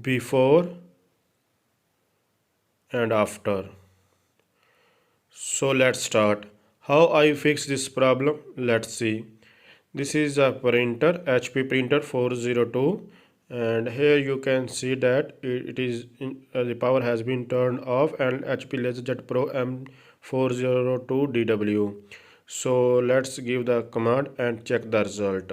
before and after. So let's start. How I fix this problem? Let's see. This is a printer, HP printer 402, and here you can see that the power has been turned off and HP LaserJet Pro M402 DW. So let's give the command and check the result.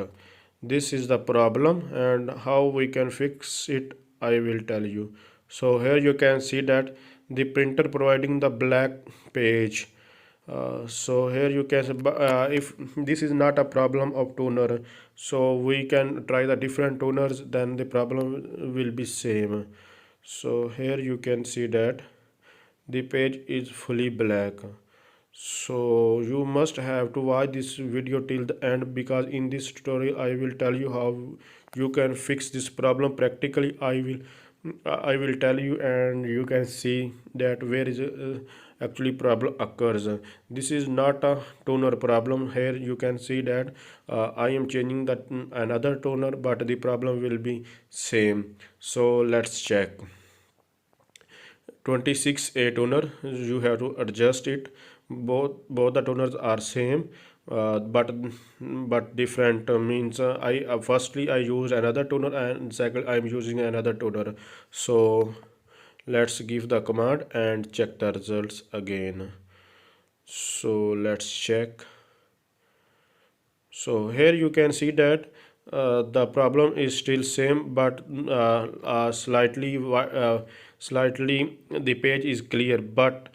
This is the problem, and how we can fix it I will tell you. So here you can see that the printer providing the black page. So here you can if this is not a problem of toner, so we can try the different toners, then the problem will be same. So here you can see that the page is fully black. So you must have to watch this video till the end, because in this tutorial I will tell you how you can fix this problem practically. I will tell you, and you can see that where is actually problem occurs. This is not a toner problem. Here you can see that I am changing that another toner, but the problem will be same. So let's check. 26A toner, you have to adjust it. Both the toners are same, but different, means I firstly I used another toner, and second I'm using another toner. So let's give the command and check the results again. So let's check. So here you can see that the problem is still same, but slightly the page is clear, but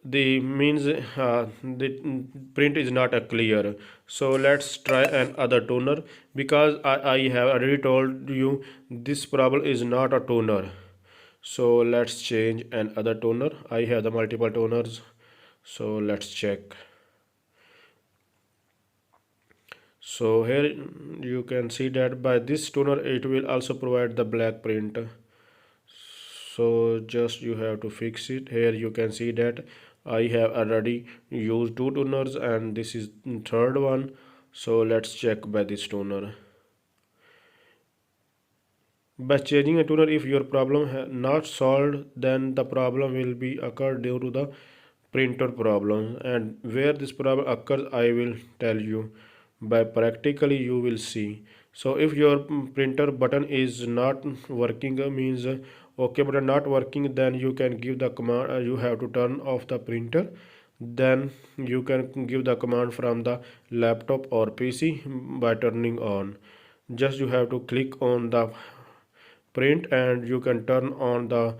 the means the print is not a clear. So let's try another toner, because I have already told you this problem is not a toner. So let's change another toner. I have the multiple toners, so let's check. So here you can see that by this toner it will also provide the black print. So just you have to fix it. Here you can see that I have already used two toners, and this is third one. So let's check by this toner. By changing a toner, if your problem not solved, then the problem will be occurred due to the printer problem, and where this problem occurs I will tell you. By practically you will see. So if your printer button is not working, means OK button not working, then you can give the command, you have to turn off the printer. Then you can give the command from the laptop or PC by turning on. Just you have to click on the print, and you can turn on the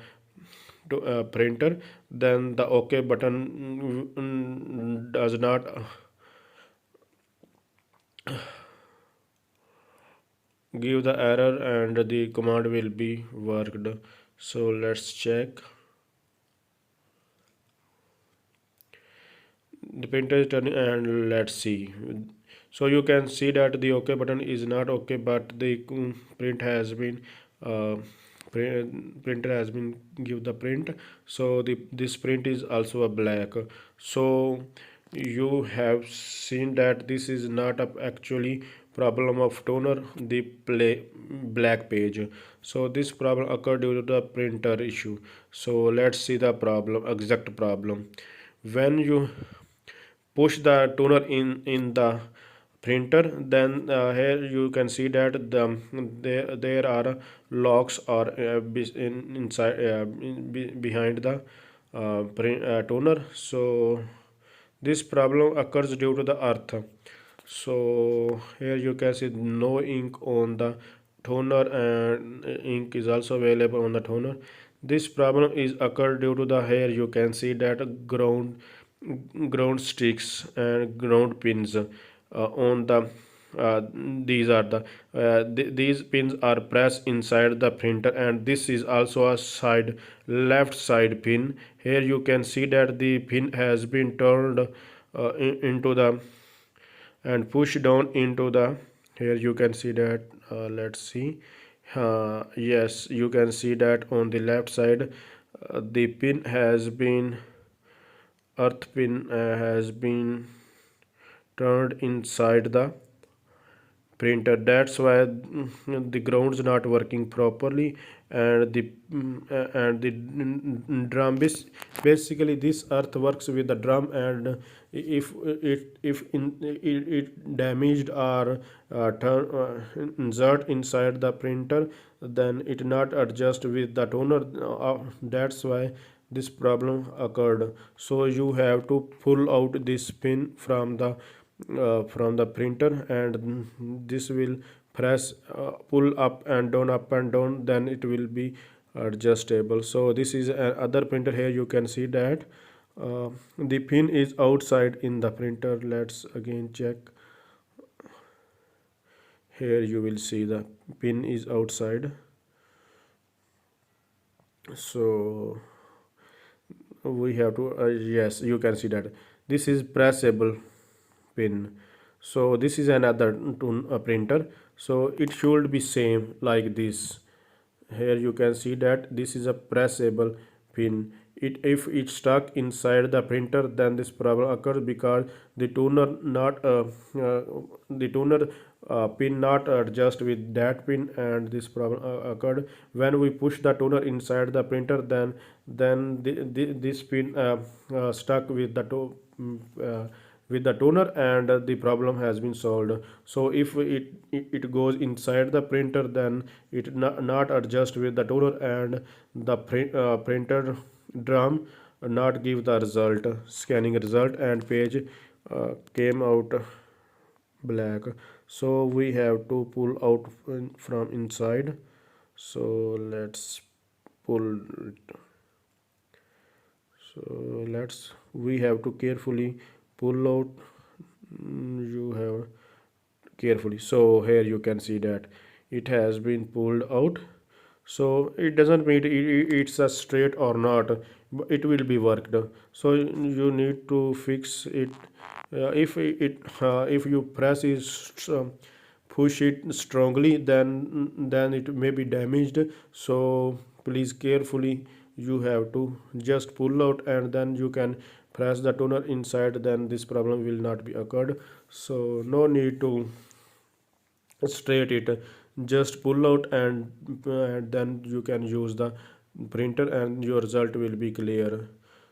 printer. Then the OK button does not give the error, and the command will be worked. So let's check. The printer is turning, and let's see. So you can see that the OK button is not OK, but the print has been printer has been give the print. So this print is also a black. So you have seen that this is not a actually problem of toner, the black page. So this problem occurred due to the printer issue. So let's see the problem, exact problem. When you push the toner in the printer, then here you can see that there are locks or inside behind the toner. So this problem occurs due to the earth. So here you can see no ink on the toner, and ink is also available on the toner. This problem is occurred due to the, here you can see that ground sticks and ground pins on the these are the these pins are pressed inside the printer, and this is also a side left side pin. Here you can see that the pin has been turned into the and pushed down into the, here you can see that let's see. Yes, you can see that on the left side the pin has been, earth pin has been turned inside the printer. That's why the ground's not working properly, and the drum basically this earth works with the drum, and if it damaged or insert inside the printer, then it not adjust with the toner. That's why this problem occurred. So you have to pull out this pin from the printer, and this will press pull up and down, then it will be adjustable. So this is another printer. Here you can see that the pin is outside in the printer. Let's again check. Here you will see the pin is outside. So we have to yes, you can see that this is pressable pin. So this is another printer, so it should be same like this. Here you can see that this is a pressable pin. If it stuck inside the printer, then this problem occurs because the tuner pin not adjust with that pin, and this problem occurred when we push the tuner inside the printer. This pin stuck with with the toner, and the problem has been solved. So if it goes inside the printer, then it not adjust with the toner, and the printer drum not give the result, scanning result, and page came out black. So we have to pull out from inside. So let's pull it. So we have to carefully pull out. You have carefully. So here you can see that it has been pulled out. So it doesn't mean it's a straight or not, but it will be worked. So you need to fix it. If you press it, push it strongly, then it may be damaged. So please carefully you have to just pull out, and then you can press the toner inside, then this problem will not be occurred. So no need to straight it, just pull out, and then you can use the printer, and your result will be clear.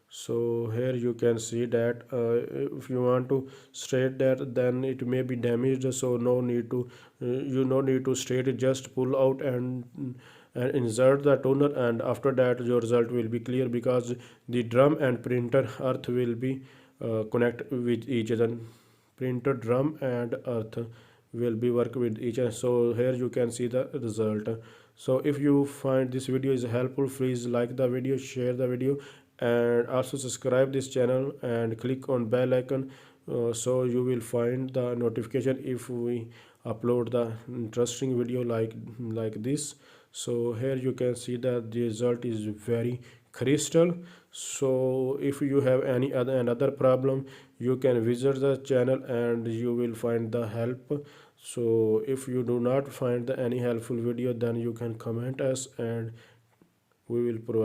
So here you can see that if you want to straight that, then it may be damaged. So no need to no need to straight it, just pull out and insert the toner, and after that your result will be clear, because the drum and printer earth will be connect with each other. Printer drum and earth will be work with each other. So here you can see the result. So if you find this video is helpful, please like the video, share the video, and also subscribe this channel and click on bell icon, so you will find the notification if we upload the interesting video like this. So here you can see that the result is very crystal. So if you have any another problem, you can visit the channel and you will find the help. So if you do not find any helpful video, then you can comment us, and we will provide